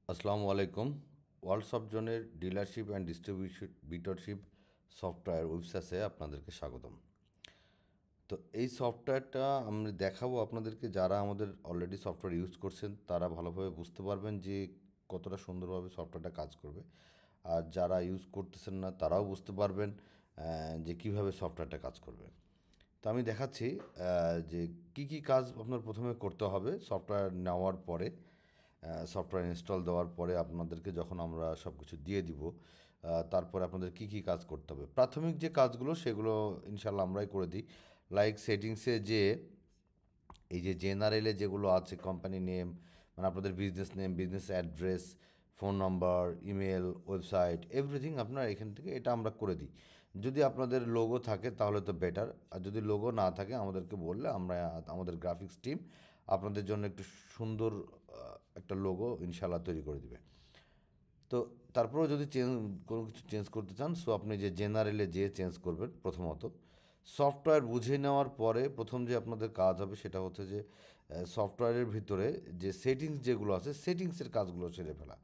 আসসালামু আলাইকুম। ওয়ার্ল্ড সফটজোনের ডিলারশিপ অ্যান্ড ডিস্ট্রিবিউটরশিপ সফটওয়্যার ওয়েবসাইটে আপনাদেরকে স্বাগতম। তো এই সফটওয়্যারটা আমি দেখাবো আপনাদেরকে, যারা আমাদের অলরেডি সফটওয়্যার ইউজ করছেন তারা ভালোভাবে বুঝতে পারবেন যে কতটা সুন্দরভাবে সফটওয়্যারটা কাজ করবে। আর যারা ইউজ করতেছেন না তারাও বুঝতে পারবেন যে কিভাবে সফটওয়্যারটা কাজ করবে। তো আমি দেখাচ্ছি যে কি কি কাজ আপনার প্রথমে করতে হবে সফটওয়্যার নেওয়ার পরে। সফটওয়্যার ইনস্টল দেওয়ার পরে আপনাদেরকে যখন আমরা সব কিছু দিয়ে দিব, তারপরে আপনাদের কি কি কাজ করতে হবে, প্রাথমিক যে কাজগুলো সেগুলো ইনশাল্লাহ আমরাই করে দিই। লাইক সেটিংসে যে এই যে জেনারেলে যেগুলো আছে, কোম্পানি নেম, মানে আপনাদের business name, business address, phone number, email, website, everything আপনার এখান থেকে এটা আমরা করে দিই। যদি আপনাদের লোগো থাকে তাহলে তো বেটার, আর যদি লোগো না থাকে আমাদেরকে বললে আমরা, আমাদের গ্রাফিক্স টিম আপনাদের জন্য একটু সুন্দর একটা লোগো ইনশাল্লাহ তৈরি করে দিবে। তো তারপরেও যদি কোনো কিছু চেঞ্জ করতে চান, সো আপনি যে জেনারেলে যে চেঞ্জ করবেন প্রথমত। সফটওয়্যার বুঝে নেওয়ার পরে প্রথম যে আপনাদের কাজ হবে সেটা হচ্ছে যে সফটওয়্যারের ভিতরে যে সেটিংস যেগুলো আছে সেটিংসের কাজগুলো সেরে ফেলা।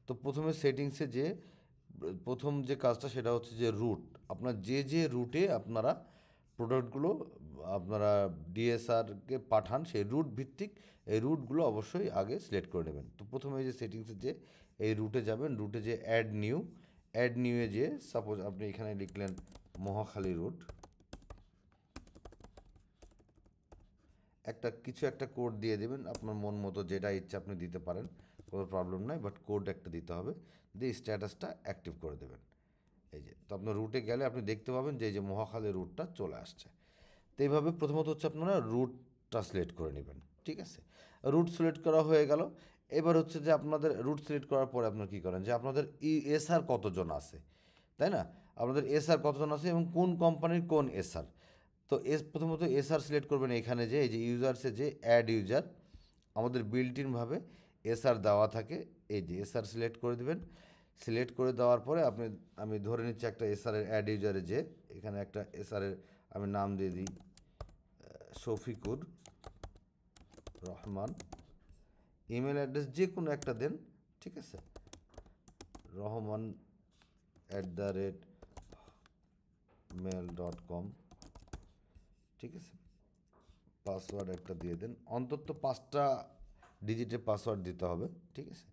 তো প্রথমে সেটিংসে যে প্রথম যে কাজটা সেটা হচ্ছে যে রুট, আপনার যে যে রুটে আপনারা প্রোডাক্টগুলো আপনারা ডিএসআরকে পাঠান সেই রুট ভিত্তিক এই রুটগুলো অবশ্যই আগে সিলেক্ট করে নেবেন। তো প্রথমে এই যে সেটিংসে যে এই রুটে যাবেন, রুটে যে অ্যাড নিউয়ে যে সাপোজ আপনি এখানে লিখলেন মহাখালী রুট, একটা কোড দিয়ে দেবেন আপনার মন মতো, যেটা ইচ্ছা আপনি দিতে পারেন, কোনো প্রবলেম নাই, বাট কোড একটা দিতে হবে, দিয়ে স্ট্যাটাসটা অ্যাক্টিভ করে দেবেন। এই যে, তো আপনার রুটে গেলে আপনি দেখতে পাবেন যে এই যে মহাখালী রুটটা চলে আসছে। তো এইভাবে প্রথমত হচ্ছে আপনারা রুটটা সিলেক্ট করে নেবেন, ঠিক আছে? রুট সিলেক্ট করা হয়ে গেল। এবার হচ্ছে যে আপনাদের রুট সিলেক্ট করার পরে আপনারা কী করেন, যে আপনাদের এসআর কতজন আছে, তাই না? আপনাদের এসআর কতজন আছে এবং কোন কোম্পানির কোন এসআর। তো প্রথমত এসআর সিলেক্ট করবেন, এখানে যে এই যে ইউজার্সে যে অ্যাড ইউজার আমাদের বিল্ট ইনভাবে এসআর দেওয়া থাকে, এই যে এসআর সিলেক্ট করে দেবেন। সিলেক্ট করে দেওয়ার পরে আমি ধরে নিচ্ছি একটা এসআরের অ্যাড ইউজারে, যে এখানে একটা এসআরের আমি নাম দিয়ে দিই শফিকুর রহমান। ইমেল অ্যাড্রেস যে কোনো একটা দেন, ঠিক আছে? rahman@mail.com, ঠিক আছে? পাসওয়ার্ড একটা দিয়ে দেন, অন্তত 5টা ডিজিটের পাসওয়ার্ড দিতে হবে, ঠিক আছে?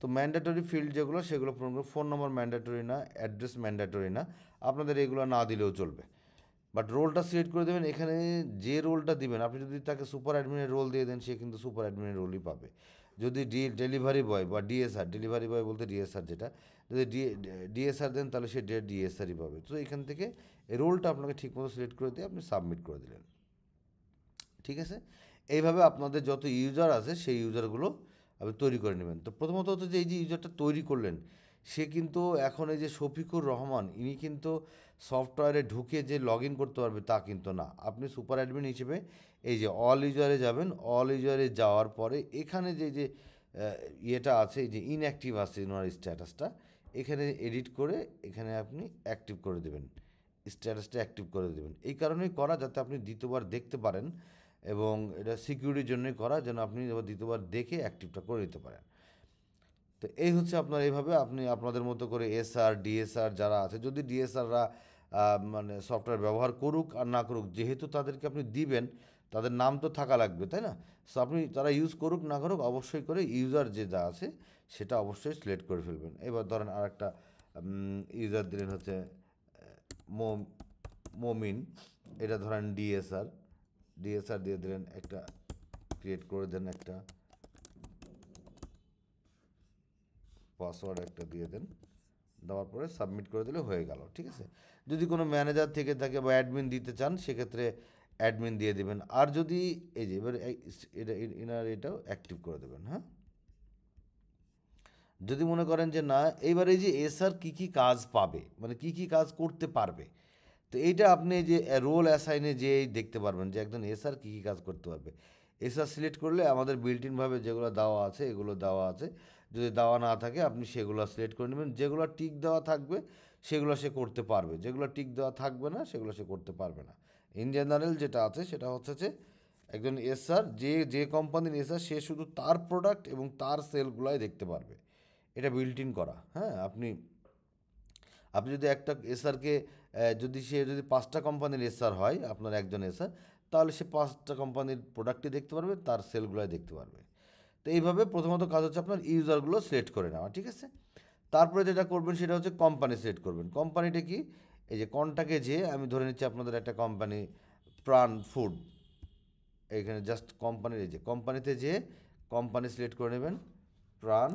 তো ম্যান্ডেটরি ফিল্ড যেগুলো সেগুলো পূরণ করুন। ফোন নম্বর ম্যান্ডেটরি না, অ্যাড্রেস ম্যান্ডেটরি না, আপনাদের এগুলো না দিলেও চলবে। বাট রোলটা সিলেক্ট করে দেবেন। এখানে যে রোলটা দিবেন, আপনি যদি তাকে সুপার অ্যাডমিনের রোল দিয়ে দেন সে কিন্তু সুপার অ্যাডমিনের রোলই পাবে। যদি ডেলিভারি বয় বা ডিএসআর, ডেলিভারি বয় বলতে ডিএসআর যেটা, যদি ডিএসআর দেন তাহলে সে ডিএসআরই পাবে। তো এখান থেকে এই রোলটা আপনাকে ঠিকমতো সিলেক্ট করে দিয়ে আপনি সাবমিট করে দিলেন, ঠিক আছে? এইভাবে আপনাদের যত ইউজার আছে সেই ইউজারগুলো আপনি তৈরি করে নেবেন। তো প্রথমত হচ্ছে যে এই যে ইউজারটা তৈরি করলেন, সে কিন্তু এখন এই যে শফিকুর রহমান, ইনি কিন্তু সফটওয়্যারে ঢুকে যে লগ ইন করতে পারবে তা কিন্তু না। আপনি সুপার অ্যাডমিন হিসেবে এই যে অল ইউজারে যাবেন, অল ইউজারে যাওয়ার পরে এখানে যে ইয়েটা আছে, এই যে ইনঅ্যাক্টিভ আছে ওনার স্ট্যাটাসটা, এখানে এডিট করে এখানে আপনি অ্যাক্টিভ করে দেবেন, স্ট্যাটাসটা অ্যাক্টিভ করে দেবেন। এই কারণেই করা যাতে আপনি দ্বিতীয়বার দেখতে পারেন, এবং এটা সিকিউরিটির জন্যই করা, যেন আপনি এবার দ্বিতীয়বার দেখে অ্যাক্টিভটা করে নিতে পারেন। তো এই হচ্ছে আপনার, এইভাবে আপনি আপনাদের মতো করে এসআর ডিএসআর যারা আছে, যদি ডিএসআররা মানে সফটওয়্যার ব্যবহার করুক আর না করুক, যেহেতু তাদেরকে আপনি দিবেন তাদের নাম তো থাকা লাগবে, তাই না? সো আপনি তারা ইউজ করুক না করুক অবশ্যই করে ইউজার যে যা আছে সেটা অবশ্যই সিলেক্ট করে ফেলবেন। এবার ধরেন আর একটা ইউজার দিলেন হচ্ছে মমিন, এটা ধরেন ডিএসআর, ডিএসআর দিয়ে দিলেন, একটা ক্রিয়েট করে দেন, একটা পাসওয়ার্ড একটা দিয়ে দেন, দেওয়ার পরে সাবমিট করে দিলে হয়ে গেল, ঠিক আছে? যদি কোনো ম্যানেজার থেকে থাকে বা অ্যাডমিন দিতে চান সেক্ষেত্রে অ্যাডমিন দিয়ে দেবেন। আর যদি এই যে এবার এটা ইনার এটাও অ্যাক্টিভ করে দেবেন, হ্যাঁ? যদি মনে করেন যে না, এইবার এই যে এসআর কী কী কাজ পাবে, মানে কী কী কাজ করতে পারবে, তো এইটা আপনি যে রোল অ্যাসাইনে যেই দেখতে পারবেন যে একজন এসআর কী কী কাজ করতে পারবে। এসআর সিলেক্ট করলে আমাদের বিল্ট ইনভাবে যেগুলো দেওয়া আছে এগুলো দেওয়া আছে, যদি দেওয়া না থাকে আপনি সেগুলো সিলেক্ট করে নেবেন। যেগুলো টিক দেওয়া থাকবে সেগুলো সে করতে পারবে, যেগুলো টিক দেওয়া থাকবে না সেগুলো সে করতে পারবে না। ইন জেনারেল যেটা আছে সেটা হচ্ছে যে একজন এসআর, যে যে কোম্পানির এসআর, সে শুধু তার প্রোডাক্ট এবং তার সেলগুলাই দেখতে পারবে, এটা বিল্ট ইন করা। হ্যাঁ, আপনি আপনি যদি একটা এসআরকে যদি সে যদি 5টা কোম্পানির এসআর হয় আপনার একজন এসআর, তাহলে সে 5টা কোম্পানির প্রোডাক্টই দেখতে পারবে, তার সেলগুলোই দেখতে পারবে। তো এইভাবে প্রথমত কাজ হচ্ছে আপনার ইউজারগুলো সিলেক্ট করে নেওয়া, ঠিক আছে? তারপরে যেটা করবেন সেটা হচ্ছে কোম্পানি সিলেক্ট করবেন। কোম্পানিটা কি? এই যে কন্টাকে যেয়ে আমি ধরে নিচ্ছি আপনাদের একটা কোম্পানি প্রাণ ফুড, এইখানে জাস্ট কোম্পানির এই যে কোম্পানিতে যেয়ে কোম্পানি সিলেক্ট করে নেবেন প্রাণ,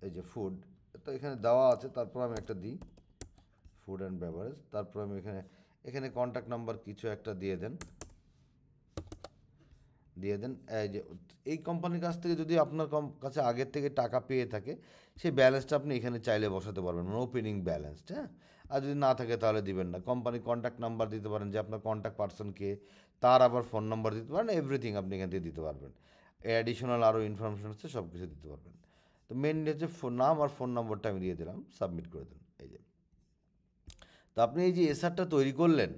এই যে ফুড, তো এখানে দেওয়া আছে, তারপর আমি একটা দিই ফুড অ্যান্ড বেভারেজ, তারপর আমি এখানে এখানে কন্ট্যাক্ট নাম্বার কিছু একটা দিয়ে দেন, দিয়ে দেন। এই যে এই কোম্পানির কাছ থেকে যদি আপনার কাছে আগের থেকে টাকা পেয়ে থাকে, সেই ব্যালেন্সটা আপনি এখানে চাইলে বসাতে পারবেন, মানে ওপেনিং ব্যালেন্স, হ্যাঁ? আর যদি না থাকে তাহলে দিবেন না। কোম্পানির কন্ট্যাক্ট নাম্বার দিতে পারেন, যে আপনার কন্ট্যাক্ট পার্সন কে, তার আবার ফোন নাম্বার দিতে পারেন, এভরিথিং আপনি এখান থেকে দিতে পারবেন। অ্যাডিশনাল আরও ইনফরমেশন হচ্ছে, সব কিছু দিতে পারবেন। তো মেনলি হচ্ছে নাম আর ফোন নম্বরটা আমি দিয়ে দিলাম, সাবমিট করে দেন। এই যে, তো আপনি এই যে এসআরটা তৈরি করলেন,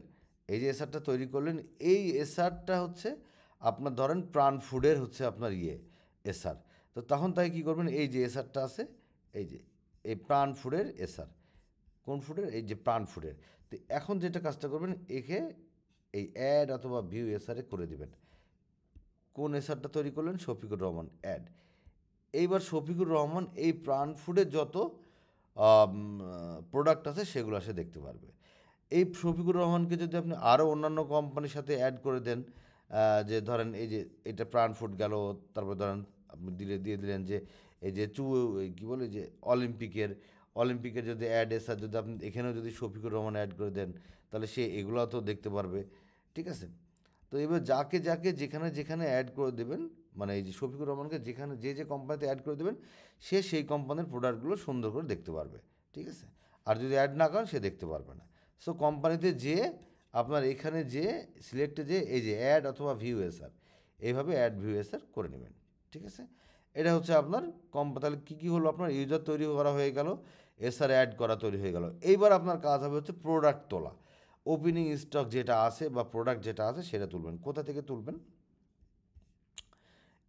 এই যে এসআরটা তৈরি করলেন, এই এসআরটা হচ্ছে আপনার ধরেন প্রাণ ফুডের হচ্ছে আপনার এসআর। তো তখন তাই কী করবেন, এই যে এসআরটা আছে, এই যে এই প্রাণ ফুডের এসআর, কোন ফুডের? এই যে প্রাণ ফুডের। তো এখন যেটা কাজটা করবেন, একে এই অ্যাড অথবা ভিউ এসআরে করে দিবেন। কোন এসআরটা তৈরি করলেন? শফিকুর রহমান, অ্যাড। এইবার শফিকুর রহমান এই প্রাণ ফুডের যত প্রোডাক্ট আছে সেগুলো সে দেখতে পারবে। এই শফিকুর রহমানকে যদি আপনি আরও অন্যান্য কোম্পানির সাথে অ্যাড করে দেন, যে ধরেন এই যে এটা প্রাণ ফুড গেল, তারপর ধরেন আপনি দিয়ে দিলেন যে এই যে কী বলে যে অলিম্পিকের যদি অ্যাড এসে যদি আপনি এখানেও যদি শফিকুর রহমান অ্যাড করে দেন, তাহলে সে এগুলোও তো দেখতে পারবে, ঠিক আছে? তো এবার যাকে যাকে যেখানে যেখানে অ্যাড করে দেবেন, মানে এই যে শফিকুর রহমানকে যেখানে যে কোম্পানিতে অ্যাড করে দেবেন, সে সেই কোম্পানির প্রোডাক্টগুলো সুন্দর করে দেখতে পারবে, ঠিক আছে? আর যদি অ্যাড না করেন সে দেখতে পারবে না। সো কোম্পানিতে যেয়ে আপনার এখানে যে সিলেক্টে যে এই যে অ্যাড অথবা ভিউ এসআর, এইভাবে অ্যাড ভিউ এসআর করে নেবেন, ঠিক আছে? এটা হচ্ছে আপনার তাহলে কী কী হলো, আপনার ইউজার তৈরি করা হয়ে গেল, এসআর অ্যাড করা তৈরি হয়ে গেল। এইবার আপনার কাজ হবে হচ্ছে প্রোডাক্ট তোলা। ওপেনিং স্টক যেটা আছে বা প্রোডাক্ট যেটা আছে সেটা তুলবেন। কোথা থেকে তুলবেন?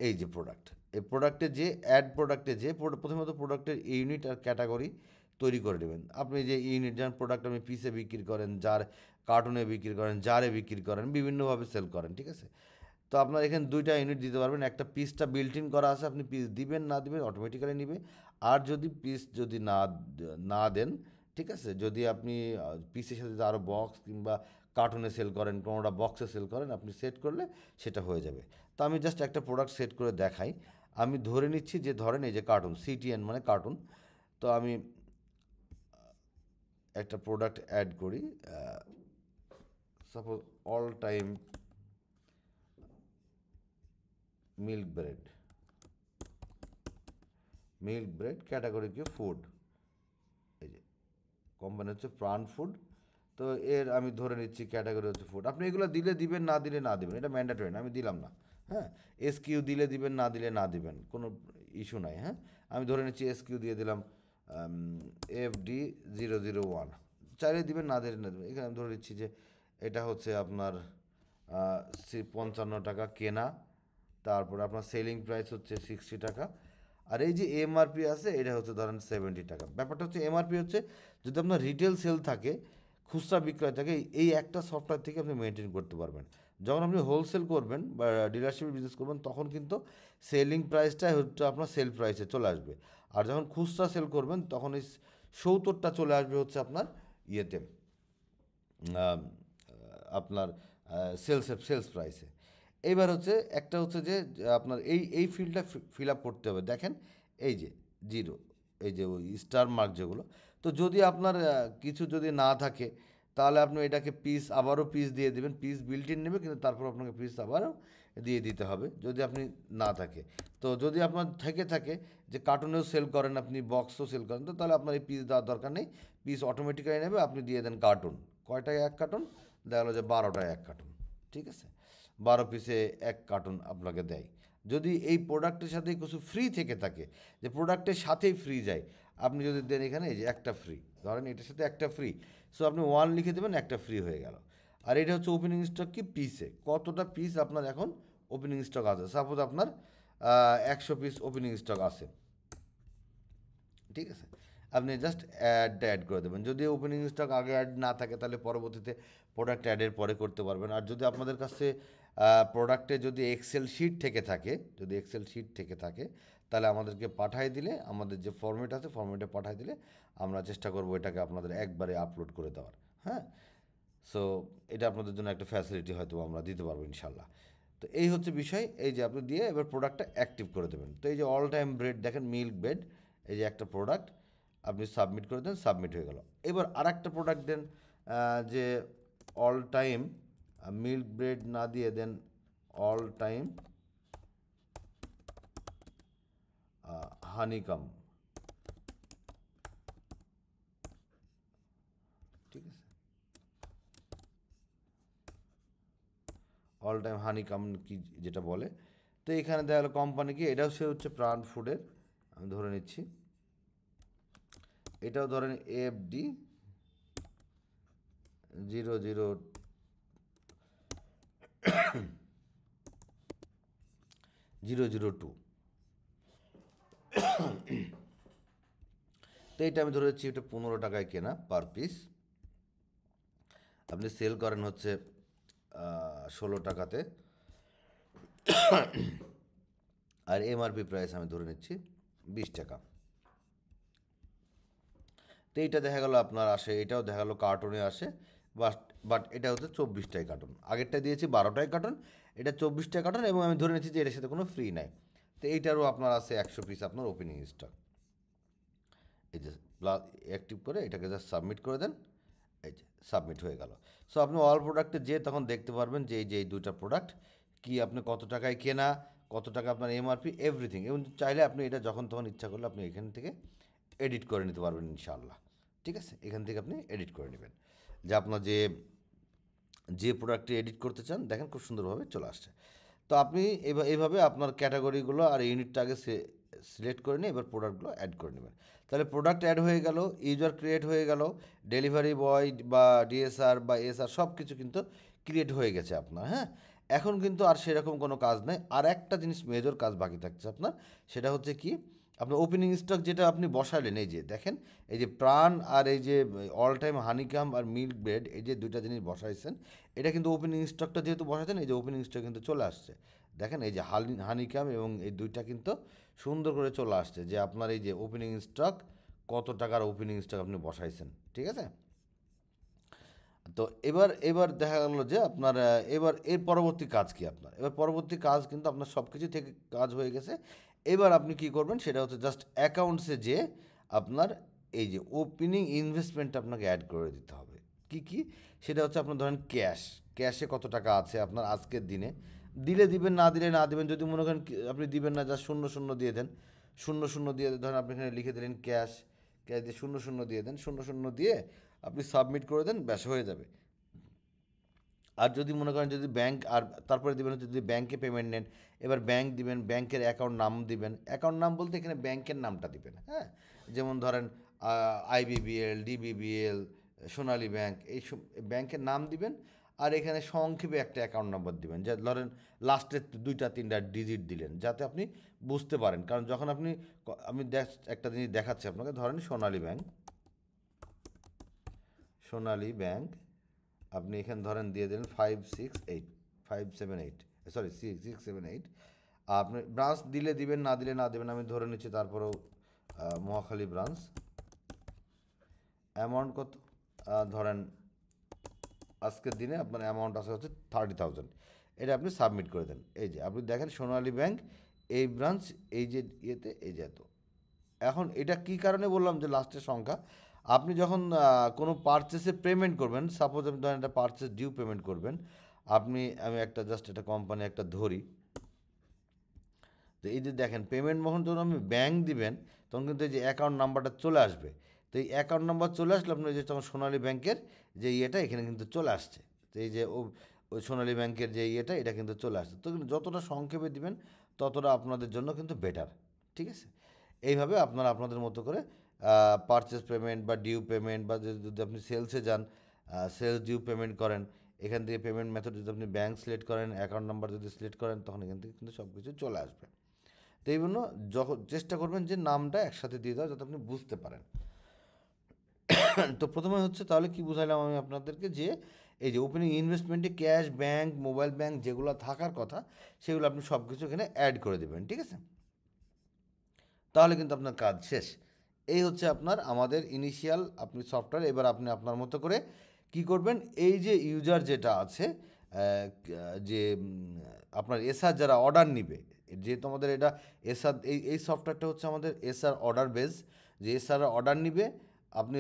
এই যে প্রোডাক্ট, এই প্রোডাক্টে যে অ্যাড প্রোডাক্টে যে প্রথমত প্রোডাক্টের ইউনিট আর ক্যাটাগরি তৈরি করে নেবেন। আপনি যে ইউনিট, যেমন প্রোডাক্ট আপনি পিসে বিক্রি করেন, যার কার্টুনে বিক্রি করেন, জারে বিক্রি করেন, বিভিন্নভাবে সেল করেন, ঠিক আছে? তো আপনার এখানে 2টা ইউনিট দিতে পারবেন। একটা পিসটা বিল্ট ইন করা আছে, আপনি পিস দিবেন না দিবেন অটোমেটিক্যালি নিবে। আর যদি পিস যদি না দেন, ঠিক আছে, যদি আপনি পিসের সাথে আরও বক্স কিংবা কার্টুনে সেল করেন, কোনোটা বক্সে সেল করেন, আপনি সেট করলে সেটা হয়ে যাবে। তো আমি জাস্ট একটা প্রোডাক্ট সেট করে দেখাই। আমি ধরে নিচ্ছি যে ধরেন এই যে কার্টুন, সিটিএন মানে কার্টুন। তো আমি একটা প্রোডাক্ট অ্যাড করি, suppose all time milk bread category কি ফুড, এই যে কোম্পানি হচ্ছে প্রাণ ফুড। তো এর আমি ধরে নিচ্ছি ক্যাটাগরি হচ্ছে ফুড। আপনি এগুলো দিলে দিবেন, না দিলে না দিবেন, এটা ম্যান্ডেটরি না, আমি দিলাম না। হ্যাঁ, এসকিউ দিলে দিবেন, না দিলে না দিবেন, কোনো ইস্যু নাই। হ্যাঁ, আমি ধরে নিচ্ছি এসকিউ দিয়ে দিলাম FD001, চাইলে দিবেন, না দিলে না দেবেন। এখানে আমি ধরে নিচ্ছি যে এটা হচ্ছে আপনার 55 টাকা কেনা, তারপরে আপনার সেলিং প্রাইস হচ্ছে 60 টাকা, আর এই যে এমআরপি আছে এটা হচ্ছে ধরেন 70 টাকা। ব্যাপারটা হচ্ছে এমআরপি হচ্ছে যদি আপনার রিটেল সেল থাকে, খুচরা বিক্রয় থাকে, এই একটা সফটওয়্যার থেকে আপনি মেনটেন করতে পারবেন। যখন আপনি হোলসেল করবেন বা ডিলারশিপ বিজনেস করবেন, তখন কিন্তু সেলিং প্রাইসটাই হচ্ছে আপনার সেল প্রাইসে চলে আসবে। আর যখন খুচরা সেল করবেন তখন এই 70টা চলে আসবে হচ্ছে আপনার ইয়েতে, আপনার সেলস প্রাইসে। এইবার হচ্ছে একটা হচ্ছে যে আপনার এই ফিল্ডটা ফিল আপ করতে হবে। দেখেন এই যে জিরো, এই যে ওই স্টার মার্ক যেগুলো, তো যদি আপনার কিছু যদি না থাকে, তাহলে আপনি এটাকে আবারও পিস দিয়ে দেবেন। পিস বিল্ট ইন নেবে, কিন্তু তারপর আপনাকে পিস আবারও দিয়ে দিতে হবে যদি আপনি না থাকে। তো যদি আপনার থেকে থাকে যে কার্টুনেও সেল করেন, আপনি বক্সও সেল করেন, তো তাহলে আপনার এই পিস দেওয়ার দরকার নেই, পিস অটোমেটিক্যালি নেবে, আপনি দিয়ে দেন কার্টুন। কয়টায় 1 কার্টুন? দেখা গেলো যে 12টায় 1 কার্টুন, ঠিক আছে? 12 পিসে 1 কার্টুন আপনাকে দেয়। যদি এই প্রোডাক্টের সাথে কিছু ফ্রি থেকে থাকে, যে প্রোডাক্টের সাথেই ফ্রি যায়, আপনি যদি দেন এখানে এই যে একটা ফ্রি, ধরেন এটার সাথে একটা ফ্রি, সো আপনি 1 লিখে দেবেন, একটা ফ্রি হয়ে গেল। আর এটা হচ্ছে ওপেনিং স্টক কি পিসে, কতটা পিস আপনার এখন ওপেনিং স্টক আছে। সাপোজ আপনার 100 পিস ওপেনিং স্টক আছে, ঠিক আছে। আপনি জাস্ট অ্যাডটা অ্যাড করে দেবেন। যদি ওপেনিং স্টক আগে অ্যাড না থাকে তাহলে পরবর্তীতে প্রোডাক্ট অ্যাডের পরে করতে পারবেন। আর যদি আপনাদের কাছে প্রোডাক্টে যদি এক্সেল শিট থেকে থাকে, যদি এক্সেল শিট থেকে থাকে তাহলে আমাদেরকে পাঠায় দিলে, আমাদের যে ফরম্যাট আছে ফরম্যাটে পাঠায় দিলে আমরা চেষ্টা করবো এটাকে আপনাদের একবারে আপলোড করে দেওয়ার। হ্যাঁ, সো এটা আপনাদের জন্য একটা ফ্যাসিলিটি হয়তো আমরা দিতে পারবো ইনশাল্লাহ। তো এই হচ্ছে বিষয়, এই যে আপনি দিয়ে এবার প্রোডাক্টটা অ্যাক্টিভ করে দেবেন। তো এই যে অল টাইম ব্রেড দেখেন, মিল্ক ব্রেড, এই যে একটা প্রোডাক্ট আপনি সাবমিট করে দেন, সাবমিট হয়ে গেল। এবার আর একটা প্রোডাক্ট দেন, যে অল টাইম মিল্ক ব্রেড না দিয়ে দেন অল টাইম হানিকাম, ঠিক আছে, অল টাইম হানিকাম কি যেটা বলে। তো এখানে দেখা গেলো কোম্পানি কি, এটাও সে হচ্ছে প্রাণ ফুডের, আমি ধরে নিচ্ছি, এটাও ধরেন AFD 00002। তো এটা আমি ধরে নিচ্ছি এটা 15 টাকায় কেনা পার পিস, আপনি সেল করেন হচ্ছে 16 টাকাতে, আর MRP প্রাইস আমি ধরে নিচ্ছি 20 টাকা। তো এইটা দেখা গেল আপনার আসে, এটাও দেখা গেলো কার্টুনে আসে, বাট বাট এটা হচ্ছে 24টাই কার্টুন, আগেরটা দিয়েছি 12টাই কার্টুন, এটা 24টাই কার্টুন, এবং আমি ধরে নিচ্ছি যে এটার সাথে কোনো ফ্রি নাই। তো এইটারও আপনার আছে 100 পিস আপনার ওপেনিং স্টক। এই যে প্লাস অ্যাক্টিভ করে এটাকে জাস্ট সাবমিট করে দেন, এই যে সাবমিট হয়ে গেল। সো আপনি অল প্রোডাক্টে যে তখন দেখতে পারবেন যে এই যে এই দুইটা প্রোডাক্ট কি, আপনি কত টাকায় কেনা, কত টাকা আপনার MRP, এভরিথিং। এবং চাইলে আপনি এটা যখন তখন ইচ্ছা করলে আপনি এখান থেকে এডিট করে নিতে পারবেন ইনশাআল্লাহ, ঠিক আছে। এখান থেকে আপনি এডিট করে নেবেন, যে আপনার যে যে প্রোডাক্টটি এডিট করতে চান, দেখেন খুব সুন্দরভাবে চলে আসছে। তো আপনি এইভাবে আপনার ক্যাটাগরিগুলো আর ইউনিটটা আগে সিলেক্ট করে নিয়ে এবার প্রোডাক্টগুলো অ্যাড করে নেবেন। তাহলে প্রোডাক্ট অ্যাড হয়ে গেল, ইউজার ক্রিয়েট হয়ে গেল, ডেলিভারি বয় বা DSR বা SR সব কিছু কিন্তু ক্রিয়েট হয়ে গেছে আপনার। হ্যাঁ, এখন কিন্তু আর সেরকম কোনো কাজ নেই। আর একটা জিনিস মেজর কাজ বাকি থাকছে আপনার, সেটা হচ্ছে কি, আপনার ওপেনিং স্টক যেটা আপনি বসালেন, এই যে দেখেন, এই যে প্রাণ আর এই যে অল টাইম হানিকাম আর মিল্ক ব্রেড, এই যে দুইটা জিনিস বসাইছেন, এটা কিন্তু ওপেনিং স্টকটা যেহেতু বসাচ্ছেন, এই যে ওপেনিং স্টক কিন্তু চলে আসছে। দেখেন এই যে হানিকাম এবং এই দুইটা কিন্তু সুন্দর করে চলে আসছে, যে আপনার এই যে ওপেনিং স্টক, কত টাকার ওপেনিং স্টক আপনি বসাইছেন, ঠিক আছে। তো এবার এবার দেখা গেল যে আপনার এবার এর পরবর্তী কাজ কি, আপনার এবার পরবর্তী কাজ কিন্তু আপনার সব কিছু থেকে কাজ হয়ে গেছে। এবার আপনি কি করবেন সেটা হচ্ছে জাস্ট অ্যাকাউন্টসে যে আপনার এই যে ওপেনিং ইনভেস্টমেন্ট আপনাকে অ্যাড করে দিতে হবে। কি কি, সেটা হচ্ছে আপনার ধরেন ক্যাশে কত টাকা আছে আপনার আজকের দিনে, দিলে দিবেন, না দিলে না দিবেন। যদি মনে করেন আপনি দিবেন না, জাস্ট শূন্য শূন্য দিয়ে দেন, শূন্য শূন্য দিয়ে ধরেন আপনি এখানে লিখে দিলেন ক্যাশ, ক্যাশ দিয়ে শূন্য শূন্য দিয়ে দেন, শূন্য শূন্য দিয়ে আপনি সাবমিট করে দেন, ব্যাস হয়ে যাবে। আর যদি মনে করেন যদি ব্যাংক, আর তারপরে দিবেন হচ্ছে যদি ব্যাংকে পেমেন্ট নেন, এবার ব্যাংক দিবেন, ব্যাংকের অ্যাকাউন্ট নাম দিবেন, অ্যাকাউন্ট নাম বলতে এখানে ব্যাংকের নামটা দিবেন। হ্যাঁ, যেমন ধরেন IBBL, DBBL, সোনালী ব্যাংক, এই সব ব্যাংকের নাম দিবেন। আর এখানে সংক্ষেপে একটা অ্যাকাউন্ট নাম্বার দিবেন, যা ধরেন লাস্টের 2-3টা ডিজিট দিলেন, যাতে আপনি বুঝতে পারেন। কারণ যখন আপনি আমি একটা জিনিস দেখাচ্ছি আপনাকে, ধরেন সোনালী ব্যাংক আপনি এখানে ধরেন দিয়ে দিলেন 568, সরি 678। আপনি ব্রাঞ্চ দিলে দিবেন, না দিলে না দেবেন, আমি ধরে নিচ্ছি। তারপরেও মহাখালী ব্রাঞ্চ, অ্যামাউন্ট কত, ধরেন আজকের দিনে আপনার অ্যামাউন্ট আছে হচ্ছে 30,000, এটা আপনি সাবমিট করে দেন। এই যে আপনি দেখেন সোনালী ব্যাংক এই ব্রাঞ্চ, এই যে ইয়েতে এই যে এত। এখন এটা কী কারণে বললাম যে লাস্টের সংখ্যা, আপনি যখন কোনো পারচেসে পেমেন্ট করবেন, সাপোজ আপনি ধরেন একটা পারচেস ডিউ পেমেন্ট করবেন, আমি একটা জাস্ট একটা কোম্পানি একটা ধরি। তো এই যে দেখেন পেমেন্ট যখন আপনি ব্যাংক দিবেন, তখন কিন্তু এই যে অ্যাকাউন্ট নাম্বারটা চলে আসবে। তো এই অ্যাকাউন্ট নাম্বার চলে আসলে আপনার যে তখন সোনালী ব্যাংকের যে ইয়েটা এখানে কিন্তু চলে আসছে। তো এই যে ওই সোনালী ব্যাংকের যে ইয়েটা এটা কিন্তু চলে আসছে। তো কিন্তু যতটা সংক্ষেপে দিবেন ততটা আপনাদের জন্য কিন্তু বেটার, ঠিক আছে। এইভাবে আপনারা আপনাদের মতো করে পারচেস পেমেন্ট বা ডিউ পেমেন্ট, বা যদি আপনি সেলসে যান, সেলস ডিউ পেমেন্ট করেন, এখান থেকে পেমেন্ট মেথড যদি আপনি ব্যাংক সিলেক্ট করেন, অ্যাকাউন্ট নাম্বার যদি সিলেক্ট করেন, তখন এখান থেকে কিন্তু সব কিছু চলে আসবে। তো এই জন্য যখন চেষ্টা করবেন যে নামটা একসাথে দিয়ে দেওয়া যাতে আপনি বুঝতে পারেন। তো প্রথমে হচ্ছে তাহলে কি বুঝাইলাম আমি আপনাদেরকে, যে এই যে ওপেনিং ইনভেস্টমেন্টে ক্যাশ, ব্যাংক, মোবাইল ব্যাংক যেগুলো থাকার কথা সেগুলো আপনি সব কিছু এখানে অ্যাড করে দেবেন, ঠিক আছে? তাহলে কিন্তু আপনার কাজ শেষ। এই হচ্ছে আপনার আমাদের ইনিশিয়াল আপনি সফটওয়্যার। এবার আপনি আপনার মতো করে কি করবেন, এই যে ইউজার যেটা আছে যে আপনার এসআর যারা অর্ডার নিবে, যেহেতু আমাদের এটা এসআর, এই সফটওয়্যারটা হচ্ছে আমাদের এসআর অর্ডার বেস, যে এসআর অর্ডার নিবে, আপনি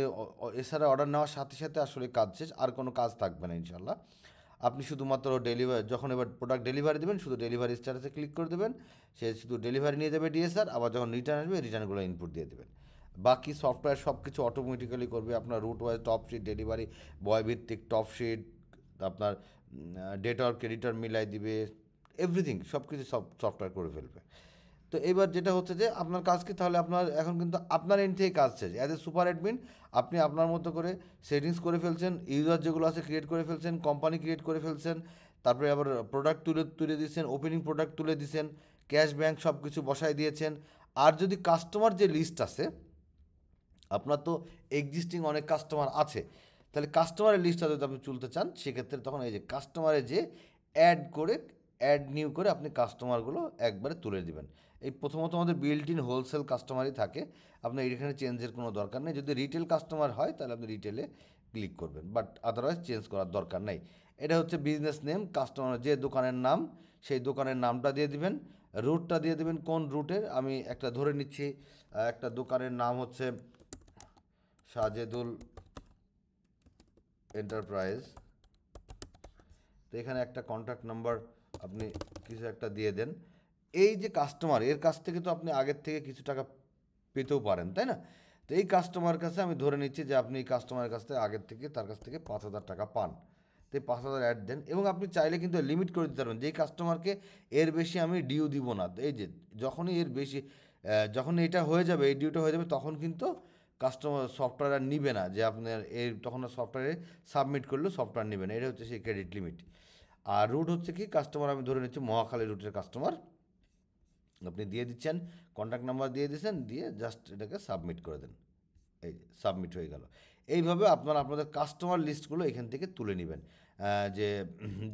এসআর অর্ডার নেওয়ার সাথে সাথে আসলে কাজ শেষ, আর কোনো কাজ থাকবে না ইনশাল্লাহ। আপনি শুধুমাত্র ডেলিভারি, যখন এবার প্রোডাক্ট ডেলিভারি দেবেন শুধু ডেলিভারি স্ট্যাটাসে ক্লিক করে দেবেন, সে শুধু ডেলিভারি নিয়ে যাবে ডিএসআর, আবার যখন রিটার্ন আসবে রিটার্নগুলো ইনপুট দিয়ে দেবেন। বাকি সফটওয়্যার সব কিছু অটোমেটিক্যালি করবে। আপনার route wise top sheet delivery, boy ভিত্তিক টপ শিট, আপনার ডেটর ক্রেডিটর মিলাই দিবে, এভরিথিং সব কিছু সফটওয়্যার করে ফেলবে। তো এবার যেটা হচ্ছে যে আপনার কাজ কি, তাহলে আপনার এখন কিন্তু আপনার এন্ড থেকে কাজ শেষ। অ্যাজ এ সুপার অ্যাডমিন আপনি আপনার মতো করে সেটিংস করে ফেলছেন, ইউজার যেগুলো আছে ক্রিয়েট করে ফেলছেন, কোম্পানি ক্রিয়েট করে ফেলছেন, তারপরে আবার প্রোডাক্ট তুলে দিয়েছেন, ওপেনিং প্রোডাক্ট তুলে দিয়েছেন, ক্যাশ ব্যাংক সব কিছু বসায় দিয়েছেন। আর যদি কাস্টমার যে লিস্ট আছে, আপনার তো এক্সিস্টিং অনেক কাস্টমার আছে, তাহলে কাস্টমারের লিস্টটা যদি আপনি তুলতে চান সেক্ষেত্রে তখন এই যে কাস্টমারে যে অ্যাড করে, অ্যাড নিউ করে আপনি কাস্টমারগুলো একবারে তুলে দিবেন। এই প্রথমত আমাদের বিল্ট ইন হোলসেল কাস্টমারই থাকে, আপনার এখানে চেঞ্জের কোনো দরকার নেই। যদি রিটেল কাস্টমার হয় তাহলে আপনি রিটেলে ক্লিক করবেন, বাট আদারওয়াইজ চেঞ্জ করার দরকার নেই। এটা হচ্ছে বিজনেস নেম, কাস্টমার যে দোকানের নাম সেই দোকানের নামটা দিয়ে দিবেন, রুটটা দিয়ে দেবেন কোন রুটের। আমি একটা ধরে নিচ্ছি, একটা দোকানের নাম হচ্ছে সাজেদুল এন্টারপ্রাইজ। তো এখানে একটা কন্ট্যাক্ট নাম্বার আপনি কিছু একটা দিয়ে দেন। এই যে কাস্টমার, এর কাছ থেকে তো আপনি আগের থেকে কিছু টাকা পেতেও পারেন, তাই না? তো এই কাস্টমার কাছে আমি ধরে নিচ্ছি যে আপনি এই কাস্টমারের কাছ থেকে আগের থেকে তার কাছ থেকে 5,000 টাকা পান। তো এই 5,000 অ্যাড দেন, এবং আপনি চাইলে কিন্তু লিমিট করে দিতে পারবেন যে এই কাস্টমারকে এর বেশি আমি ডিউ দিব না। তো এই যে যখনই এর বেশি যখন এটা হয়ে যাবে, এই ডিউটা হয়ে যাবে, তখন কিন্তু কাস্টমার সফটওয়্যার আর নিবে না, যে আপনার এর তখন সফটওয়্যারে সাবমিট করলেও সফটওয়্যার নেবে না। এটা হচ্ছে সেই ক্রেডিট লিমিট। আর রুট হচ্ছে কি, কাস্টমার আমি ধরে নিচ্ছি মহাখালী রুটের কাস্টমার, আপনি দিয়ে দিচ্ছেন, কন্ট্যাক্ট নাম্বার দিয়ে দিচ্ছেন, দিয়ে জাস্ট এটাকে সাবমিট করে দেন। এই যে সাবমিট হয়ে গেল। এইভাবে আপনারা আপনাদের কাস্টমার লিস্টগুলো এখান থেকে তুলে নেবেন। যে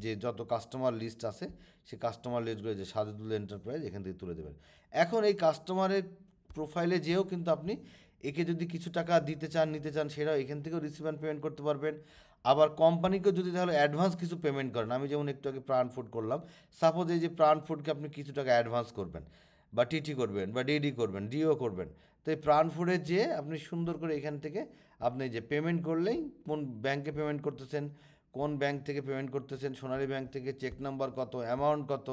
যে যত কাস্টমার লিস্ট আছে সেই কাস্টমার লিস্টগুলো যে সাজেদুল এন্টারপ্রাইজ এখান থেকে তুলে দেবেন। এখন এই কাস্টমারের প্রোফাইলে যেও কিন্তু আপনি একে যদি কিছু টাকা দিতে চান, নিতে চান, সেটাও এখান থেকেও রিসিভ অ্যান্ড পেমেন্ট করতে পারবেন। আবার কোম্পানিকেও যদি তাহলে অ্যাডভান্স কিছু পেমেন্ট করেন, আমি যেমন একটু আগে প্রাণ ফুড করলাম, সাপোজ এই যে প্রাণ ফুডকে আপনি কিছু টাকা অ্যাডভান্স করবেন, বা টিটি করবেন, বা ডিডি করবেন, ডিও করবেন, তো এই প্রাণ ফুডে যেয়ে আপনি সুন্দর করে এখান থেকে আপনি যে পেমেন্ট করলেই কোন ব্যাংকে পেমেন্ট করতেছেন, কোন ব্যাংক থেকে পেমেন্ট করতেছেন, সোনালী ব্যাংক থেকে, চেক নাম্বার কত, অ্যামাউন্ট কত,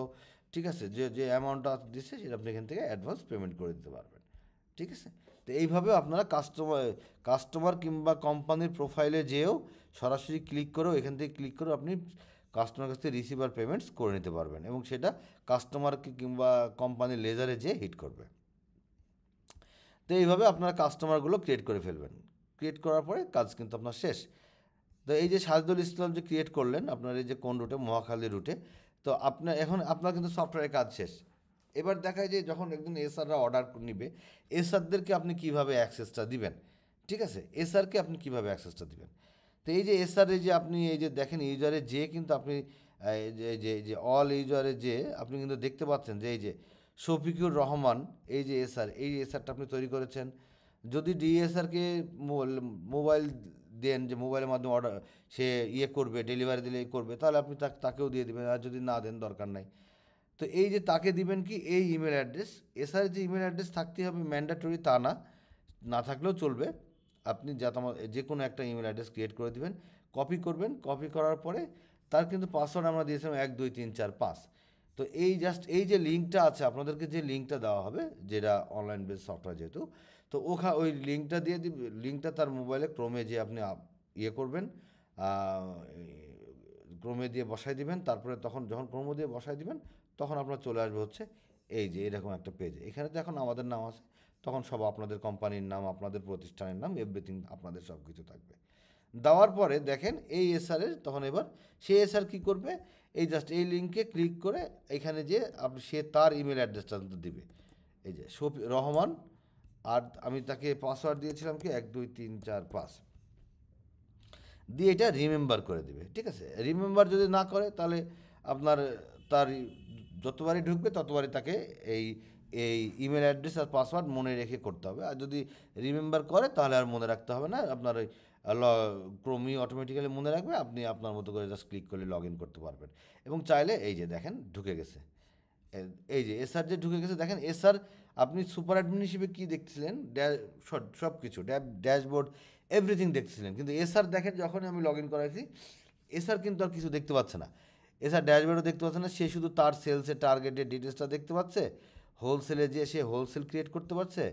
ঠিক আছে, যে যে অ্যামাউন্টটা দিচ্ছে সেটা আপনি এখান থেকে অ্যাডভান্স পেমেন্ট করে দিতে পারবেন, ঠিক আছে? তো এইভাবে আপনারা কাস্টমার কিংবা কোম্পানির প্রোফাইলে যেয়েও সরাসরি ক্লিক করেও, এখান থেকে ক্লিক করেও আপনি কাস্টমার কাছ থেকে রিসিভার পেমেন্টস করে নিতে পারবেন, এবং সেটা কাস্টমারকে কিংবা কোম্পানির লেজারে যেয়ে হিট করবে। তো এইভাবে আপনারা কাস্টমারগুলো ক্রিয়েট করে ফেলবেন। ক্রিয়েট করার পরে কাজ কিন্তু আপনার শেষ। তো এই যে সাজেদুল ইসলাম যে ক্রিয়েট করলেন আপনার এই যে কোন রুটে, মহাখালী রুটে, তো আপনার এখন আপনার কিন্তু সফটওয়্যারের কাজ শেষ। এবার দেখায় যে যখন একজন এসআররা অর্ডার নিবে, এসআরদেরকে আপনি কিভাবে অ্যাক্সেসটা দিবেন, ঠিক আছে? এসআরকে আপনি কিভাবে অ্যাক্সেসটা দিবেন? তো এই যে এসআরে যে আপনি এই যে দেখেন ইউজারে যে কিন্তু আপনি এই যে অল ইউজারে যে আপনি কিন্তু দেখতে পাচ্ছেন যে এই যে শফিকুর রহমান, এই যে এসআর, এই এসআরটা আপনি তৈরি করেছেন। যদি ডিএসআরকে মোবাইল দেন, যে মোবাইলের মাধ্যমে অর্ডার সে করবে, ডেলিভারি দিলে করবে, তাহলে আপনি তাকেও দিয়ে দেবেন, আর যদি না দেন দরকার নাই। তো এই যে তাকে দিবেন কি, এই ইমেল অ্যাড্রেস, এসআর যে ইমেল অ্যাড্রেস থাকতেই হবে ম্যান্ডেটরি তা না, না থাকলেও চলবে। আপনি যে কোনো একটা ইমেল অ্যাড্রেস ক্রিয়েট করে দিবেন, কপি করবেন, কপি করার পরে তার কিন্তু পাসওয়ার্ড আমরা দিয়েছিলাম 1 2 3 4 5। তো এই জাস্ট এই যে লিঙ্কটা আছে, আপনাদেরকে যে লিঙ্কটা দেওয়া হবে, যেটা অনলাইন বেস সফটওয়্যার যেহেতু, তো ওই লিঙ্কটা দিয়ে লিঙ্কটা তার মোবাইলে ক্রোমে যে আপনি করবেন, ক্রোমে দিয়ে বসাই দিবেন, তারপরে তখন যখন ক্রোমে দিয়ে বসাই দিবেন তখন আপনার চলে আসবে হচ্ছে এই যে এরকম একটা পেজে। এখানে তো এখন আমাদের নাম আছে, তখন সব আপনাদের কোম্পানির নাম, আপনাদের প্রতিষ্ঠানের নাম, এভরিথিং আপনাদের সব কিছু থাকবে। দেওয়ার পরে দেখেন এই এসআরের তখন এবার সে এসআর কী করবে, এই জাস্ট এই লিঙ্কে ক্লিক করে এখানে যে সে তার ইমেল অ্যাড্রেসটা দিবে, এই যে রহমান, আর আমি তাকে পাসওয়ার্ড দিয়েছিলাম কি 1 2 3 4 5 দিয়ে এটা রিমেম্বার করে দিবে। ঠিক আছে, রিমেম্বার যদি না করে তাহলে আপনার তার যতবারই ঢুকবে ততবারই তাকে এই এই ইমেল অ্যাড্রেস আর পাসওয়ার্ড মনে রেখে করতে হবে। আর যদি রিমেম্বার করে তাহলে আর মনে রাখতে হবে না, আপনার ওই ক্রোমই অটোমেটিক্যালি মনে রাখবে, আপনি আপনার মতো করে জাস্ট ক্লিক করলে লগ ইন করতে পারবেন। এবং চাইলে এই যে দেখেন ঢুকে গেছে, এই যে এসআর যে ঢুকে গেছে দেখেন। এসআর আপনি সুপার অ্যাডমিন হিসেবে কী দেখছিলেন, সব কিছু ড্যাশবোর্ড এভরিথিং দেখছিলেন, কিন্তু এসআর দেখেন যখনই আমি লগ ইন করাইছি এসআর কিন্তু আর কিছু দেখতে পাচ্ছে না। এসআর ড্যাশবোর্ডও দেখতে পাচ্ছে না, সে শুধু তার সেলসের টার্গেটের ডিটেলসটা দেখতে পাচ্ছে, হোলসেলে যে সে হোলসেল ক্রিয়েট করতে পারছে,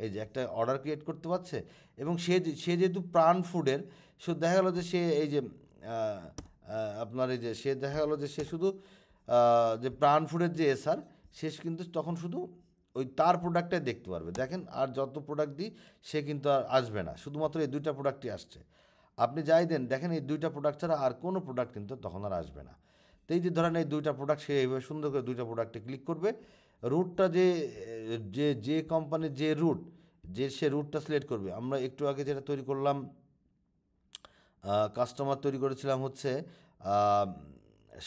এই যে একটা অর্ডার ক্রিয়েট করতে পারছে। এবং সে যেহেতু প্রাণ ফুডের, সে দেখা গেলো যে সে এই যে আপনার এই যে সে দেখা গেলো যে সে শুধু যে প্রাণ ফুডের যে এসআর, সে কিন্তু তখন শুধু ওই তার প্রোডাক্টটাই দেখতে পারবে। দেখেন আর যত প্রোডাক্ট দিই সে কিন্তু আর আসবে না, শুধুমাত্র এই দুইটা প্রোডাক্টই আসছে। আপনি যাই দেন দেখেন এই দুইটা প্রোডাক্ট ছাড়া আর কোনো প্রোডাক্ট কিন্তু তখন আর আসবে না। তো এই যে ধরেন এই দুইটা প্রোডাক্ট, সে এইভাবে সুন্দর করে দুইটা প্রোডাক্টে ক্লিক করবে। রুটটা যে যে যে কোম্পানির যে রুট, যে সে রুটটা সিলেক্ট করবে। আমরা একটু আগে যেটা তৈরি করলাম, কাস্টমার তৈরি করেছিলাম হচ্ছে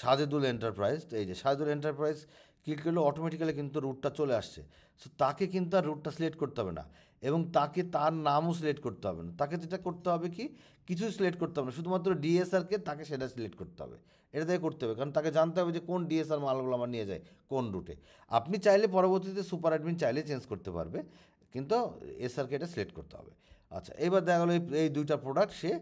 সাজেদুল এন্টারপ্রাইজ। তো এই যে সাজেদুল এন্টারপ্রাইজ ক্লিক করলে অটোমেটিক্যালি কিন্তু রুটটা চলে আসছে। সো তাকে কিন্তু আর রুটটা সিলেক্ট করতে হবে না, এবং তাকে তার নামও সিলেক্ট করতে হবে না। তাকে যেটা করতে হবে কি, কিছুই সিলেক্ট করতে হবে না, শুধুমাত্র ডিএসআরকে তাকে সেটা সিলেক্ট করতে হবে। এটা থেকে করতে হবে, কারণ তাকে জানতে হবে যে কোন ডিএসআর মালগুলো আমার নিয়ে যায় কোন রুটে। আপনি চাইলে পরবর্তীতে সুপার অ্যাডমিন চাইলে চেঞ্জ করতে পারবে, কিন্তু এসআরকে এটা সিলেক্ট করতে হবে। আচ্ছা, এবার দেখা গেলো এই দুইটা প্রোডাক্ট সে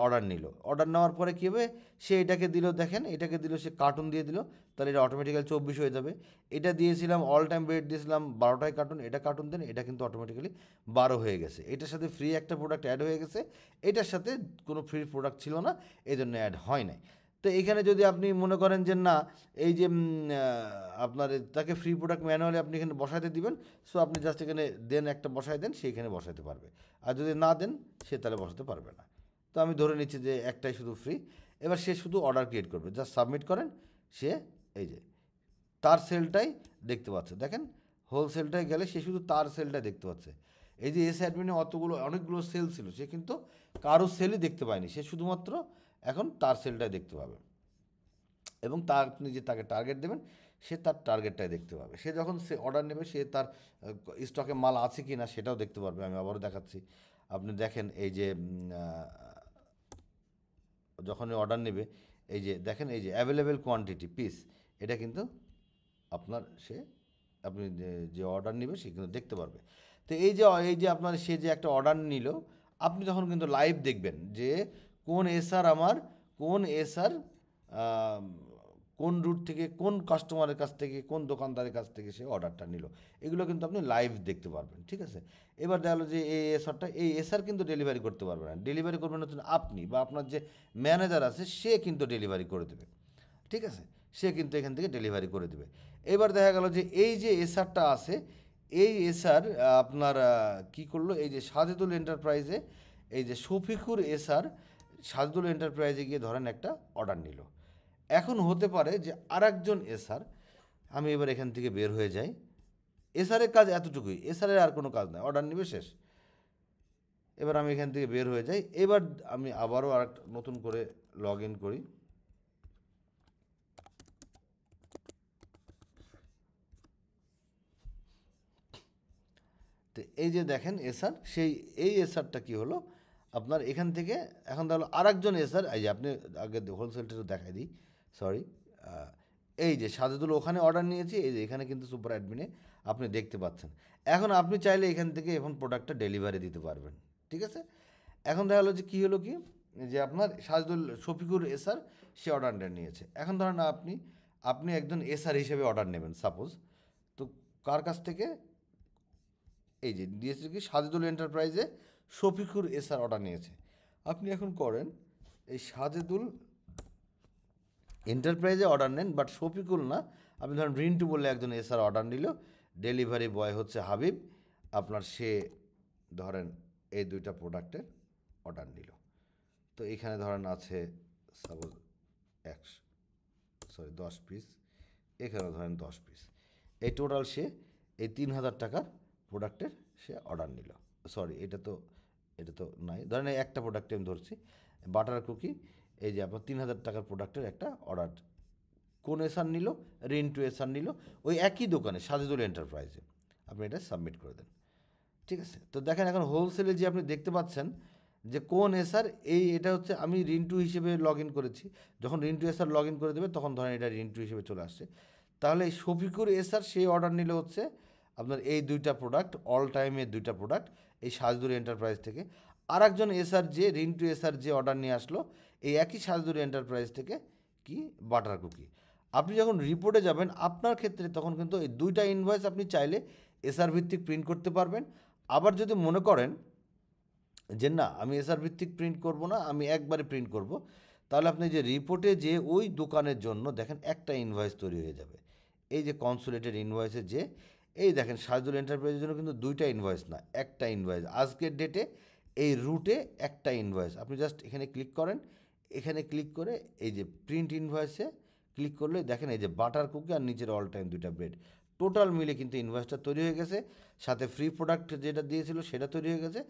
অর্ডার নিল। অর্ডার নেওয়ার পরে কী হবে, সে এটাকে দিল, দেখেন এটাকে দিল, সে কার্টুন দিয়ে দিল, তাহলে এটা অটোমেটিক্যালি 24 হয়ে যাবে। এটা দিয়েছিলাম অল টাইম রেট দিয়েছিলাম 12টায় কার্টুন, এটা কার্টুন দেন, এটা কিন্তু অটোমেটিক্যালি 12 হয়ে গেছে। এটার সাথে ফ্রি একটা প্রোডাক্ট অ্যাড হয়ে গেছে, এটার সাথে কোনো ফ্রি প্রোডাক্ট ছিল না, এই জন্য অ্যাড হয় নাই। তো এখানে যদি আপনি মনে করেন যে না, এই যে আপনার তাকে ফ্রি প্রোডাক্ট ম্যানুয়ালি আপনি এখানে বসাইতে দিবেন, সো আপনি জাস্ট এখানে দেন, একটা বসাই দেন, সে এখানে বসাইতে পারবে। আর যদি না দেন, সে তাহলে বসাতে পারবে না। তো আমি ধরে নিচ্ছি যে একটাই শুধু ফ্রি। এবার সে শুধু অর্ডার ক্রিয়েট করবে, জাস্ট সাবমিট করেন, সে এই যে তার সেলটাই দেখতে পাচ্ছে। দেখেন হোলসেলটায় গেলে সে শুধু তার সেলটাই দেখতে পাচ্ছে। এই যে এস অ্যাডমিনে অনেকগুলো সেল ছিল, সে কিন্তু কারো সেলই দেখতে পায়নি, সে শুধুমাত্র এখন তার সেলটাই দেখতে পাবে। এবং আপনি যে তাকে টার্গেট দেবেন, সে তার টার্গেটটাই দেখতে পাবে। সে যখন সে অর্ডার নেবে, সে তার স্টকে মাল আছে কি না সেটাও দেখতে পারবে। আমি আবারও দেখাচ্ছি, আপনি দেখেন এই যে যখনই অর্ডার নেবে, এই যে দেখেন এই যে অ্যাভেলেবেল কোয়ান্টিটি পিস, এটা কিন্তু আপনার আপনি যে অর্ডার নেবে সে কিন্তু দেখতে পারবে। তো এই যে আপনার সে যে একটা অর্ডার নিল, আপনি তখন কিন্তু লাইভ দেখবেন যে কোন এসআর আমার, কোন এসআর কোন রুট থেকে, কোন কাস্টমারের কাছ থেকে, কোন দোকানদারের কাছ থেকে সে অর্ডারটা নিল, এগুলো কিন্তু আপনি লাইভ দেখতে পারবেন। ঠিক আছে, এবার দেখা গেলো যে এই এসআর কিন্তু ডেলিভারি করতে পারবে না, ডেলিভারি করবেন হচ্ছে আপনি বা আপনার যে ম্যানেজার আছে সে কিন্তু ডেলিভারি করে দেবে। ঠিক আছে, সে কিন্তু এখান থেকে ডেলিভারি করে দেবে। এবার দেখা গেল যে এই যে এসআরটা আছে, এই এসআর আপনার কী করলো, এই যে সাজেদুল এন্টারপ্রাইজে এই যে শফিকুর এসআর সাজেদুল এন্টারপ্রাইজে গিয়ে ধরেন একটা অর্ডার নিল। এখন হতে পারে যে আরেকজন এসআর, আমি এবার এখান থেকে বের হয়ে যাই, এসআরের কাজ এতটুকুই, এসআরের আর কোনো কাজ নাই, অর্ডার নিবে শেষ। এবার আমি এখান থেকে বের হয়ে যাই, এবার আমি আবারও নতুন করে লগ ইন করি। তো এই যে দেখেন এসআর, এই এসআরটা কী হলো আপনার এখান থেকে, এখন তাহলে আরেকজন এসআর, এই যে আপনি আগে হোলসেলটা দেখাই দিই, সরি, এই যে সাজেদুল ওখানে অর্ডার নিয়েছি, এই যে এখানে কিন্তু সুপার অ্যাডমিনে আপনি দেখতে পাচ্ছেন। এখন আপনি চাইলে এখান থেকে এখন প্রোডাক্টটা ডেলিভারি দিতে পারবেন। ঠিক আছে, এখন দেখা গেলো যে কী হলো কি, যে আপনার শফিকুর এসআর সে অর্ডারটা নিয়েছে। এখন ধরেন আপনি একজন এসআর হিসেবে অর্ডার নেবেন সাপোজ, তো কার কাছ থেকে, এই যে দিয়েছে কি সাজেদুল এন্টারপ্রাইজে শফিকুর এসআর অর্ডার নিয়েছে। আপনি এখন করেন এই সাজেদুল এন্টারপ্রাইজে অর্ডার নেন, বাট শফিকুল না, আপনি ধরেন রিন্টু বলে একজন এসআর অর্ডার নিল, ডেলিভারি বয় হচ্ছে হাবিব, আপনার সে ধরেন এই দুইটা প্রোডাক্টের অর্ডার নিল। তো এখানে ধরেন আছে সাপোজ 10 পিস, এখানে ধরেন 10 পিস, এই টোটাল সে এই 3,000 টাকার প্রোডাক্টের সে অর্ডার নিল। সরি, এটা তো নাই, ধরেন এই একটা প্রোডাক্টে আমি ধরছি, বাটার কুকি। এই যে আপনার 3,000 টাকার প্রোডাক্টের একটা অর্ডার কোন এসআর নিল, রিন্টু এসআর নিল, ওই একই দোকানে সাজেদুল এন্টারপ্রাইজে। আপনি এটা সাবমিট করে দেন। ঠিক আছে, তো দেখেন এখন হোলসেলে যে আপনি দেখতে পাচ্ছেন যে কোন এসআর, এটা হচ্ছে আমি রিন্টু হিসেবে লগ ইন করেছি। যখন রিন্টু এসআর লগ ইন করে দেবে তখন ধরেন এটা রিন্টু হিসেবে চলে আসছে। তাহলে এই শফিকুর এসআর সেই অর্ডার নিলে হচ্ছে আপনার এই দুইটা প্রোডাক্ট, অল টাইমের দুইটা প্রোডাক্ট এই সাজদুল এন্টারপ্রাইজ থেকে। আর একজন এসআর যে রিন্টু এসআর যে অর্ডার নিয়ে আসলো এই একই সাজদুল এন্টারপ্রাইজ থেকে কি বাটার কুকি। আপনি যখন রিপোর্টে যাবেন আপনার ক্ষেত্রে তখন কিন্তু এই দুইটা ইনভয়েস আপনি চাইলে এসআর ভিত্তিক প্রিন্ট করতে পারবেন। আবার যদি মনে করেন যে না আমি এসআর ভিত্তিক প্রিন্ট করব না, আমি একবারে প্রিন্ট করব, তাহলে আপনি যে রিপোর্টে যে ওই দোকানের জন্য দেখেন একটা ইনভয়েস তৈরি হয়ে যাবে। এই যে কনসোলেটেড ইনভয়েসে যে এই দেখেন সাজদুল এন্টারপ্রাইজের জন্য কিন্তু দুইটা ইনভয়েস না, একটা ইনভয়েস। আজকের ডেটে এই রুটে একটা ইনভয়েস। আপনি জাস্ট এখানে ক্লিক করেন, এখানে ক্লিক করে এই যে প্রিন্ট ইনভয়েসে ক্লিক করলে দেখেন এই যে বাটার কুকি আর নিচের অল টাইম দুইটা ব্রেড টোটাল মিলে কিন্তু ইনভয়েসটা তৈরি হয়ে গেছে। সাথে ফ্রি প্রোডাক্ট যেটা দিয়েছিল সেটা তৈরি হয়ে গেছে।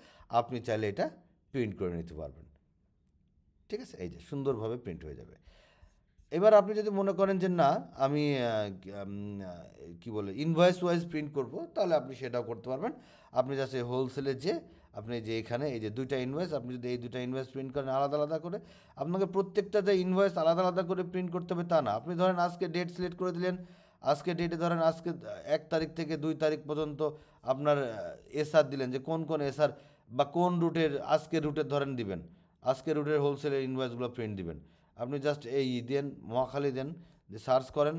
আপনি চাইলে এটা প্রিন্ট করে নিতে পারবেন। ঠিক আছে, এই যে সুন্দরভাবে প্রিন্ট হয়ে যাবে। এবার আপনি যদি মনে করেন যে না আমি কি বলে ইনভয়েস ওয়াইজ প্রিন্ট করব, তাহলে আপনি সেটাও করতে পারবেন। আপনি জাস্ট এই হোলসেলের যে আপনি যে এখানে এই যে দুইটা ইনভয়েস, আপনি যদি এই দুইটা ইনভয়েস প্রিন্ট করেন আলাদা আলাদা করে, আপনাকে প্রত্যেকটা যে ইনভয়েস আলাদা আলাদা করে প্রিন্ট করতে হবে তা না। আপনি ধরেন আজকে ডেট সিলেক্ট করে দিলেন, আজকে ডেটে ধরেন আজকে 1 তারিখ থেকে 2 তারিখ পর্যন্ত আপনার এসআর দিলেন যে কোন কোন এসআর বা কোন রুটের আজকের রুটের ধরেন দিবেন, আজকের রুটের হোলসেলের ইনভয়েসগুলো প্রিন্ট দিবেন। আপনি জাস্ট এই দেন মহাখালী দেন, যে সার্চ করেন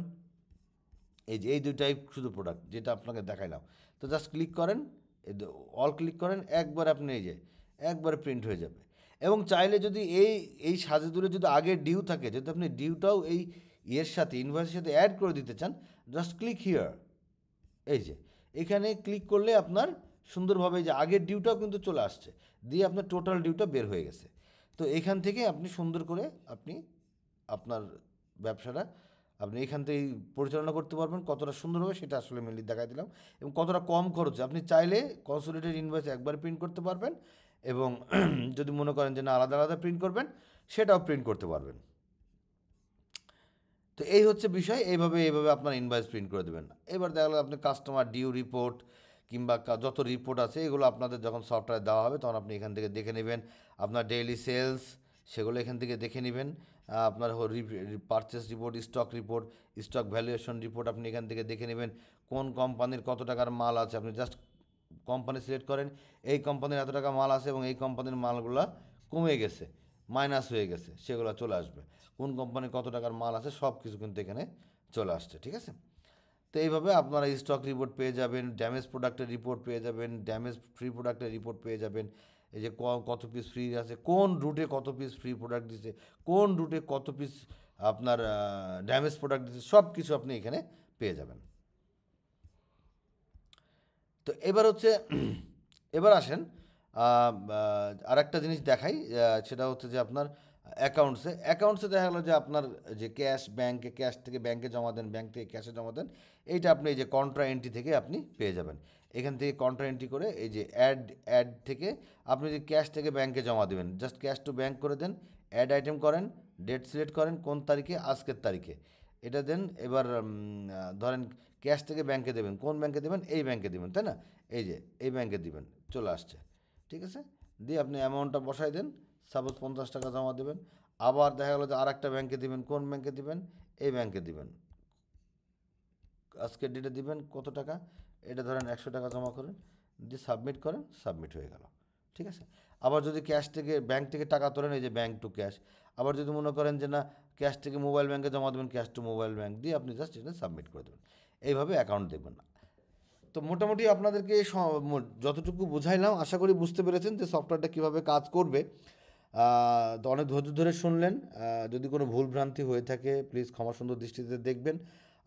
এই যে এই দুইটাই শুধু প্রোডাক্ট যেটা আপনাকে দেখাইলাম, তো জাস্ট ক্লিক করেন, অল ক্লিক করেন, একবার আপনি এই যে একবারে প্রিন্ট হয়ে যাবে। এবং চাইলে যদি এই সাজেদুলে যদি আগে ডিউ থাকে, যদি আপনি ডিউটাও এই ইয়ের সাথে ইনভয়েসের সাথে অ্যাড করে দিতে চান, জাস্ট ক্লিক হিয়ার। এই যে এখানে ক্লিক করলে আপনার সুন্দরভাবে যে আগের ডিউটাও কিন্তু চলে আসছে, দিয়ে আপনার টোটাল ডিউটা বের হয়ে গেছে। তো এখান থেকে আপনি সুন্দর করে আপনি আপনার ব্যবসাটা আপনি এখান থেকেই পরিচালনা করতে পারবেন। কতটা সুন্দর হবে সেটা আসলে মেনলি দেখাই দিলাম, এবং কতটা কম খরচে আপনি চাইলে কনসোলিডেটেড ইনভয়েস একবার প্রিন্ট করতে পারবেন, এবং যদি মনে করেন যে না আলাদা আলাদা প্রিন্ট করবেন সেটাও প্রিন্ট করতে পারবেন। তো এই হচ্ছে বিষয়, এইভাবে আপনার ইনভয়েস প্রিন্ট করে দেবেন। এবার দেখা গেলো আপনি কাস্টমার ডিউ রিপোর্ট কিংবা যত রিপোর্ট আছে এগুলো আপনাদের যখন সফটওয়্যার দেওয়া হবে তখন আপনি এখান থেকে দেখে নেবেন। আপনার ডেইলি সেলস সেগুলো এখান থেকে দেখে নেবেন। আপনার purchase report, stock valuation report আপনি এখান থেকে দেখে নেবেন। কোন কোম্পানির কত টাকার মাল আছে, আপনি জাস্ট কোম্পানি সিলেক্ট করেন, এই কোম্পানির এত টাকা মাল আছে এবং এই কোম্পানির মালগুলো কমে গেছে, মাইনাস হয়ে গেছে, সেগুলো চলে আসবে। কোন কোম্পানির কত টাকার মাল আছে সব কিছু কিন্তু এখানে চলে আসছে। ঠিক আছে, তো এইভাবে আপনারা স্টক রিপোর্ট পেয়ে যাবেন, ড্যামেজ প্রোডাক্টের রিপোর্ট পেয়ে যাবেন, ড্যামেজ ফ্রি প্রোডাক্টের রিপোর্ট পেয়ে যাবেন। এই যে কত পিস ফ্রি আছে, কোন রুটে কত পিস ফ্রি প্রোডাক্ট দিচ্ছে, কোন রুটে কত পিস আপনার ড্যামেজ প্রোডাক্ট দিচ্ছে, সব কিছু আপনি এখানে পেয়ে যাবেন। তো এবার হচ্ছে এবার আসেন আর একটা জিনিস দেখাই, সেটা হচ্ছে যে আপনার অ্যাকাউন্টসে দেখা গেলো যে আপনার যে ক্যাশ থেকে ব্যাংকে জমা দেন, ব্যাংক থেকে ক্যাশে জমা দেন, এইটা আপনি এই যে কন্ট্রা এন্ট্রি থেকে আপনি পেয়ে যাবেন। এখান থেকে কন্ট্রা এন্ট্রি করে এই যে অ্যাড থেকে আপনি যে ক্যাশ থেকে ব্যাংকে জমা দেবেন, জাস্ট ক্যাশ টু ব্যাংক করে দেন, অ্যাড আইটেম করেন, ডেট সিলেক্ট করেন কোন তারিখে, আজকের তারিখে এটা দেন। এবার ধরেন ক্যাশ থেকে ব্যাংকে দেবেন, কোন ব্যাংকে দেবেন, এই ব্যাংকে দেবেন, তাই না, এই যে এই ব্যাংকে দিবেন, চলে আসছে। ঠিক আছে, দিয়ে আপনি অ্যামাউন্টটা বসাই দেন, সাপোজ 50 টাকা জমা দেবেন। আবার দেখা গেলো যে আর একটা ব্যাংকে দিবেন, কোন ব্যাংকে দিবেন, এই ব্যাংকে দিবেন, আজকের ডেটে দিবেন কত টাকা, এটা ধরেন 100 টাকা জমা করেন, দিয়ে সাবমিট করেন, সাবমিট হয়ে গেল। ঠিক আছে, আবার যদি ক্যাশ থেকে ব্যাংক থেকে টাকা তোলেন, এই যে ব্যাংক টু ক্যাশ। আবার যদি মনে করেন যে না ক্যাশ থেকে মোবাইল ব্যাংকে জমা দেবেন, ক্যাশ টু মোবাইল ব্যাংক দিয়ে আপনি জাস্ট এটা সাবমিট করে দেবেন। এইভাবে অ্যাকাউন্ট দেখবেন। তো মোটামুটি আপনাদেরকে যতটুকু বুঝাইলাম আশা করি বুঝতে পেরেছেন যে সফটওয়্যারটা কীভাবে কাজ করবে। তো অনেক ধৈর্য ধরে শুনলেন। যদি কোনো ভুল ভ্রান্তি হয়ে থাকে প্লিজ ক্ষমা সুন্দর দৃষ্টিতে দেখবেন।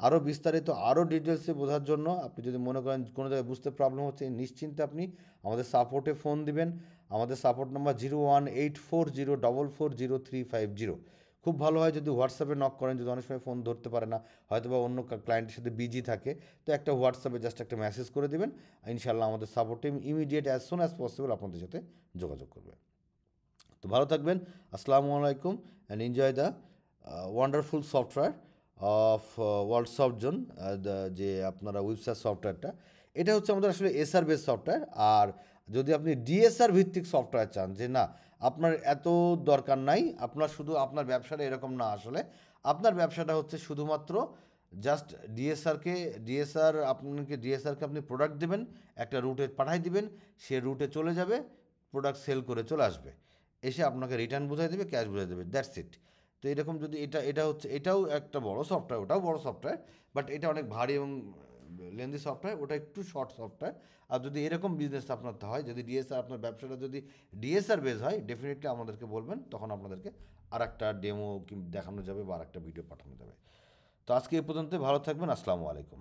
আরও বিস্তারিত আরও ডিটেলসে বোঝার জন্য আপনি যদি মনে করেন কোনো জায়গায় বুঝতে প্রবলেম হচ্ছে, নিশ্চিন্তে আপনি আমাদের সাপোর্টে ফোন দিবেন। আমাদের সাপোর্ট নাম্বার 01840440350। খুব ভালো হয় যদি হোয়াটসঅ্যাপে নক করেন, যদি অনেক সময় ফোন ধরতে পারে না, হয়তো বা অন্য ক্লায়েন্টের সাথে বিজি থাকে, তো একটা হোয়াটসঅ্যাপে জাস্ট একটা মেসেজ করে দিবেন, ইনশাল্লাহ আমাদের support team immediate as soon as possible আপনাদের সাথে যোগাযোগ করবে। তো ভালো থাকবেন, আসসালামু আলাইকুম, and enjoy the wonderful software of world soft zone. যে আপনারা ওয়েবসাইট সফটওয়্যারটা, এটা হচ্ছে আমাদের আসলে এসআর বেস সফটওয়্যার। আর যদি আপনি ডিএসআর ভিত্তিক সফটওয়্যার চান, যে না আপনার এত দরকার নাই, আপনার শুধু আপনার ব্যবসাটা এরকম না, আসলে আপনার ব্যবসাটা হচ্ছে শুধুমাত্র জাস্ট ডিএসআরকে আপনি প্রোডাক্ট দেবেন, একটা রুটে পাঠাই দিবেন, সে রুটে চলে যাবে, প্রোডাক্ট সেল করে চলে আসবে, এসে আপনাকে রিটার্ন বুঝাই দেবে, ক্যাশ বুঝাই দেবে, দ্যাটস ইট। তো এরকম যদি এটা হচ্ছে, এটাও একটা বড় সফটওয়্যার, ওটাও বড় সফটওয়্যার, বাট এটা অনেক ভারী এবং লেন্দি সফটওয়্যার, ওটা একটু শর্ট সফটওয়্যার। আর যদি এরকম বিজনেস আপনার হয়, যদি ডিএসআর আপনার ব্যবসাটা যদি ডিএসআর বেস হয়, ডেফিনেটলি আমাদেরকে বলবেন, তখন আপনাদেরকে আর একটা ডেমো দেখানো যাবে বা আর একটা ভিডিও পাঠানো যাবে। তো আজকে এই পর্যন্ত, ভালো থাকবেন, আসসালামু আলাইকুম।